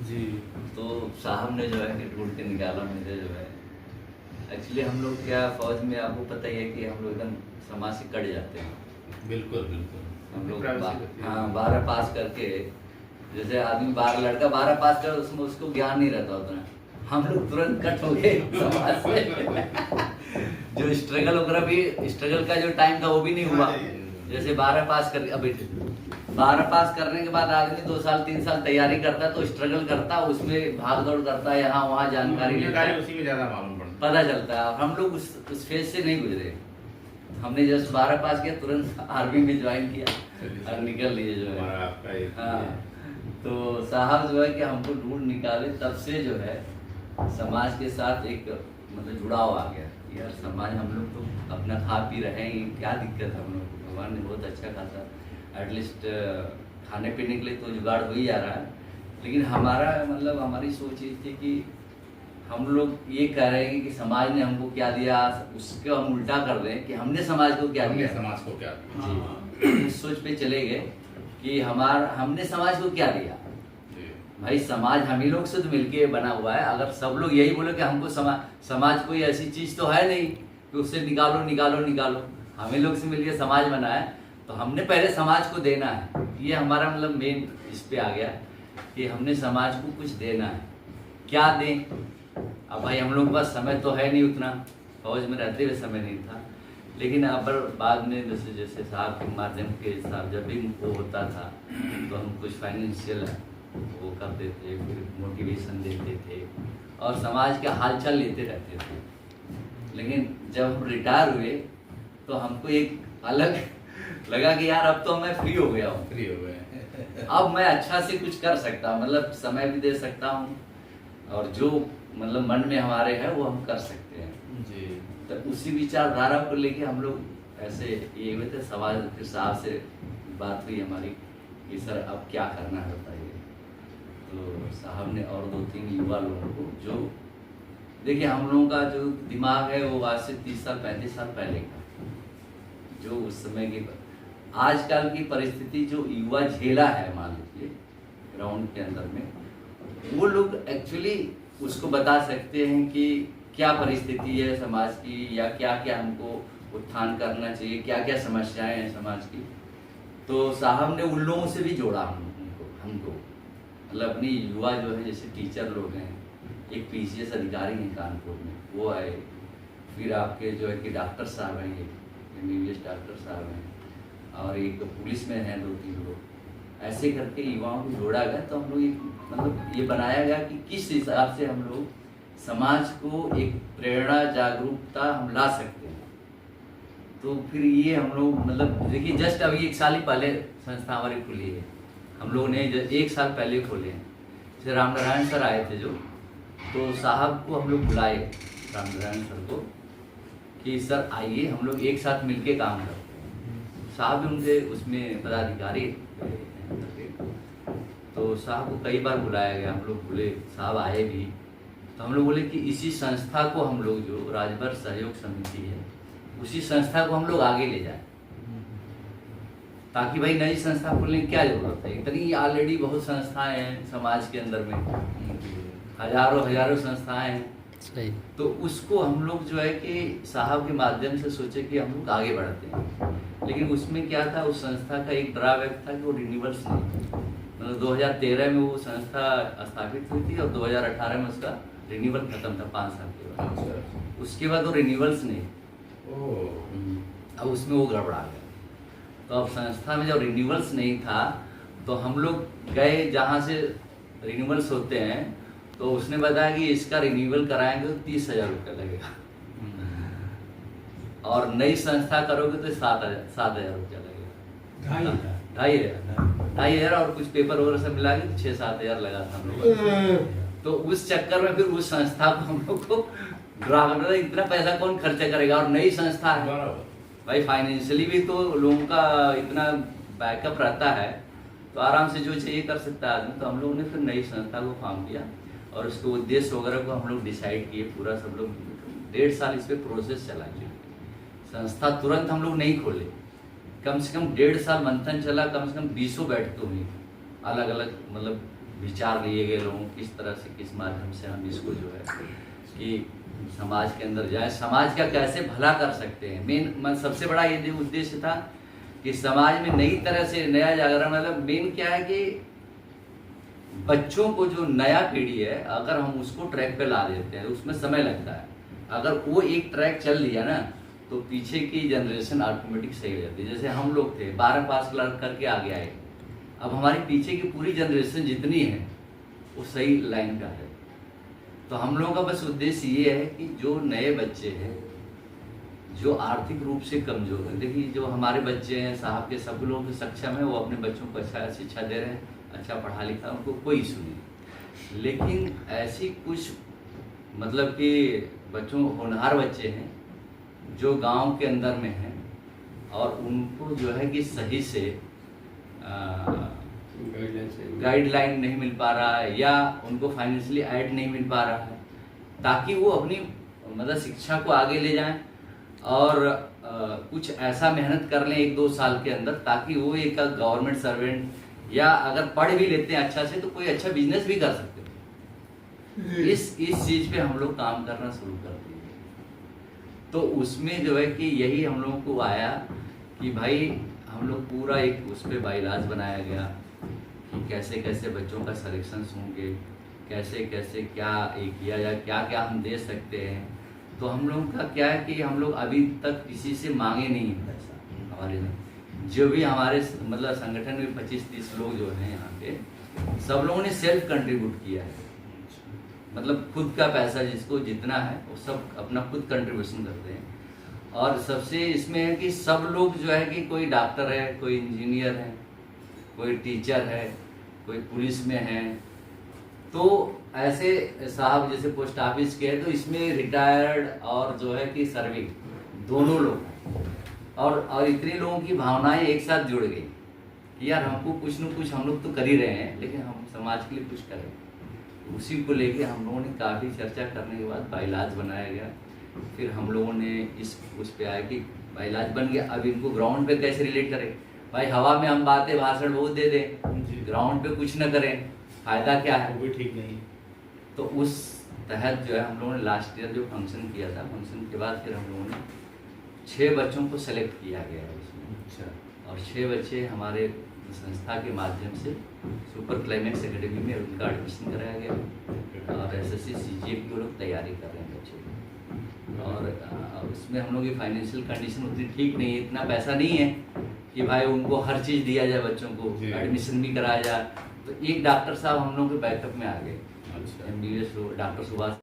जी। तो साहब ने जो है कि ढूंढ के निकाला मुझे जो है। एक्चुअली हम लोग क्या फौज में आपको पता ही है कि हम लोग एकदम समाज से कट जाते हैं। बिल्कुल बिल्कुल। हम लोग प्राइवेसी रहती है। हाँ 12 पास करके, जैसे आदमी 12 लड़का 12 पास कर उसमें उसको ज्ञान नहीं रहता उतना, हम लोग तुरंत कट हो गए समाज से। जो स्ट्रगल वगैरह भी, स्ट्रगल का जो टाइम था वो भी नहीं हुआ। जैसे 12 पास कर, अभी 12 पास करने के बाद आदमी 2 साल 3 साल तैयारी करता तो स्ट्रगल करता, उसमें भाग दौड़ करता, यहाँ वहाँ जानकारी लेता, उसी में ज्यादा मालूम पता चलता है। और हम लोग उस फेज से नहीं गुजरे। हमने जस्ट 12 पास किया, तुरंत आर्मी में ज्वाइन किया और निकल लिए जो है। हाँ, तो साहब जो है कि हमको ढूंढ निकाले, तब से जो है समाज के साथ एक मतलब जुड़ाव आ गया। यार समाज, हम लोग तो अपना खा पी रहे हैं, क्या दिक्कत है हम लोग को, भगवान ने बहुत अच्छा खासा एटलीस्ट खाने पीने के लिए तो जुगाड़ हो ही जा रहा है। लेकिन हमारा मतलब हमारी सोच ये थी कि हम लोग ये कह रहे हैं कि समाज ने हमको क्या दिया, उसको हम उल्टा कर रहे हैं कि हमने समाज को क्या दिया। समाज को क्या जी, इस सोच पे चले गए कि हमने समाज को क्या दिया। भाई समाज हम ही लोग से तो मिलके बना हुआ है। अगर सब लोग यही बोले कि हमको समाज कोई ऐसी चीज तो है नहीं कि उससे निकालो निकालो निकालो, हम ही लोग से मिलके समाज बना है, तो हमने पहले समाज को देना है। ये हमारा मतलब मेन इस पे आ गया कि हमने समाज को कुछ देना है। क्या दें? अब भाई हम लोग के पास समय तो है नहीं उतना, फौज में रहते हुए समय नहीं था। लेकिन अब बाद में जैसे जैसे साहब के माध्यम के साथ जब भी वो होता था तो हम कुछ फाइनेंशियल वो करते थे, फिर मोटिवेशन देते थे और समाज के हालचाल लेते रहते थे। लेकिन जब हम रिटायर हुए तो हमको एक अलग लगा कि यार अब तो मैं फ्री हो गया हूँ, फ्री हो गए। अब मैं अच्छा से कुछ कर सकता हूँ, मतलब समय भी दे सकता हूँ और जो मतलब मन में हमारे है वो हम कर सकते हैं जी। तो उसी विचारधारा को लेके हम लोग ऐसे ये हुए थे। समाज फिर साहब से बात हुई हमारी कि सर अब क्या करना है बताइए। तो साहब ने और 2-3 युवा लोगों को, जो देखिए हम लोगों का जो दिमाग है वो आज से 30 साल 35 साल पहले का, जो उस समय की आजकल की परिस्थिति जो युवा झेला है मान लीजिए ग्राउंड के अंदर में, वो लोग एक्चुअली उसको बता सकते हैं कि क्या परिस्थिति है समाज की, या क्या क्या हमको उत्थान करना चाहिए, क्या क्या समस्याएं हैं समाज की। तो साहब ने उन लोगों से भी जोड़ा हमको मतलब अपनी युवा जो है, जैसे टीचर लोग हैं, एक पीसीएस अधिकारी हैं कानपुर में, वो आए, फिर आपके जो है कि डॉक्टर साहब हैं, एक एमबीबीएस डॉक्टर साहब हैं, और एक पुलिस में हैं 2-3 लोग। ऐसे करके युवाओं को जोड़ा गया। तो हम लोग मतलब ये बनाया गया कि किस हिसाब से हम लोग समाज को एक प्रेरणा जागरूकता हम ला सकते हैं। तो फिर ये हम लोग मतलब देखिए जस्ट अभी 1 साल ही पहले संस्था हमारी खुली है, हम लोगों ने 1 साल पहले खोले हैं। जैसे रामनारायण सर आए थे जो, तो साहब को हम लोग बुलाए, रामनारायण सर को, कि सर आइए हम लोग एक साथ मिलके काम करते हैं। साहब भी उनके उसमें पदाधिकारी थे, तो साहब को कई बार बुलाया गया, हम लोग बोले, साहब आए भी, तो हम लोग बोले कि इसी संस्था को हम लोग जो राजभर सहयोग समिति है, उसी संस्था को हम लोग आगे ले जाएं, ताकि भाई नई संस्था खोलने की क्या जरूरत है, इतनी ऑलरेडी बहुत संस्थाएं हैं समाज के अंदर में, हजारों संस्थाएं हैं। सही। तो उसको हम लोग जो है कि साहब के माध्यम से सोचे कि हम लोग आगे बढ़ते हैं। लेकिन उसमें क्या था, उस संस्था का एक ड्रॉबैक था कि वो रिन्यूअल्स नहीं, मतलब 2013 में वो संस्था स्थापित हुई थी और 2018 में उसका रिन्यूअल खत्म था 5 साल के बाद। उसके बाद वो रिन्यूअल्स नहीं, अब उसमें वो गड़बड़ा गया। तो अब संस्था में जब रिन्यूअल्स नहीं था तो हम लोग गए जहाँ से रिन्यूअल्स होते हैं, तो उसने बताया कि इसका रिन्यूअल कराएंगे तो 30,000 रुपया लगेगा, और नई संस्था करोगे तो 7,000 रुपया लगेगा, 2,500 और कुछ पेपर वगैरह सब मिला के 6-7 हज़ार लगा था हम लोग। तो उस चक्कर में फिर उस संस्था को हम लोग को ड्रामा, इतना पैसा कौन खर्चा करेगा, और नई संस्था है भाई, फाइनेंशियली भी तो लोगों का इतना बैकअप रहता है, तो आराम से जो चाहिए कर सकता है आदमी। तो हम लोगों ने फिर नई संस्था को फॉर्म किया और उसके उद्देश्य वगैरह को हम लोग डिसाइड किए पूरा, सब लोग 1.5 साल इस पर प्रोसेस चला। संस्था तुरंत हम लोग नहीं खोले, कम से कम 1.5 साल मंथन चला, कम से कम 20 बैठकें हुई अलग अलग मतलब विचार लिए गए लोगों, किस तरह से, किस माध्यम से हम इसको जो है कि समाज के अंदर जाए, समाज का कैसे भला कर सकते हैं। मेन सबसे बड़ा ये उद्देश्य था कि समाज में नई तरह से नया जागरण, मतलब मेन क्या है कि बच्चों को जो नया पीढ़ी है अगर हम उसको ट्रैक पे ला देते हैं उसमें समय लगता है, अगर वो एक ट्रैक चल लिया ना तो पीछे की जनरेशन ऑटोमेटिक सही हो जाती है। जैसे हम लोग थे 12 पास करके आगे आए, अब हमारी पीछे की पूरी जनरेशन जितनी है वो सही लाइन का है। तो हम लोगों का बस उद्देश्य ये है कि जो नए बच्चे हैं जो आर्थिक रूप से कमजोर है, देखिए जो हमारे बच्चे हैं साहब के सब लोग सक्षम है, वो अपने बच्चों को अच्छा शिक्षा दे रहे हैं, अच्छा पढ़ा लिखा, उनको कोई इशू नहीं। लेकिन ऐसी कुछ मतलब कि बच्चों होनहार बच्चे हैं जो गांव के अंदर में हैं और उनको जो है कि सही से गाइडलाइन नहीं मिल पा रहा है या उनको फाइनेंशियली एड नहीं मिल पा रहा है, ताकि वो अपनी मतलब शिक्षा को आगे ले जाएं और कुछ ऐसा मेहनत कर लें 1-2 साल के अंदर, ताकि वो एक गवर्नमेंट सर्वेंट या अगर पढ़ भी लेते हैं अच्छा से तो कोई अच्छा बिजनेस भी कर सकते हैं। इस चीज पे हम लोग काम करना शुरू कर दिए। तो उसमें जो है कि यही हम लोगों को आया कि भाई हम लोग पूरा एक उस पर बाइलाज बनाया गया कि कैसे कैसे बच्चों का सिलेक्शन होंगे, कैसे कैसे क्या किया जाए, क्या क्या हम दे सकते हैं। तो हम लोगों का क्या है कि हम लोग अभी तक किसी से मांगे नहीं है पैसा। हमारे जो भी हमारे मतलब संगठन में 25-30 लोग जो हैं यहाँ पे सब लोगों ने सेल्फ कंट्रीब्यूट किया है, मतलब खुद का पैसा जिसको जितना है वो सब अपना खुद कंट्रीब्यूशन करते हैं। और सबसे इसमें है कि सब लोग जो है कि कोई डॉक्टर है, कोई इंजीनियर है, कोई टीचर है, कोई पुलिस में है। तो ऐसे साहब जैसे पोस्ट ऑफिस के हैं तो इसमें रिटायर्ड और जो है कि सर्विंग दोनों लोग हैं। और इतने लोगों की भावनाएं एक साथ जुड़ गई कि यार हमको कुछ न कुछ हम लोग तो कर ही रहे हैं लेकिन हम समाज के लिए कुछ करें। उसी को लेके हम लोगों ने काफ़ी चर्चा करने के बाद बाइलाज बनाया गया। फिर हम लोगों ने उस पे आया कि बाइलाज बन गया, अब इनको ग्राउंड पे कैसे रिलेट करें। भाई हवा में हम बातें भाषण बहुत दे दें, ग्राउंड पे कुछ न करें, फायदा क्या है, वो भी ठीक नहीं। तो उस तहत जो है हम लोगों ने लास्ट ईयर जो फंक्शन किया था, फंक्शन के बाद फिर हम लोगों ने 6 बच्चों को सेलेक्ट किया गया है उसमें। अच्छा। और 6 बच्चे हमारे संस्था के माध्यम से सुपर क्लाइमेक्स एकेडमी में उनका एडमिशन कराया गया और SSC CGF की लोग तैयारी कर रहे हैं बच्चे। और उसमें हम लोग की फाइनेंशियल कंडीशन उतनी ठीक नहीं है, इतना पैसा नहीं है कि भाई उनको हर चीज़ दिया जाए, बच्चों को एडमिशन भी कराया जाए। तो एक डॉक्टर साहब हम लोग के बैकअप में आ गए, MBBS डॉक्टर सुभाष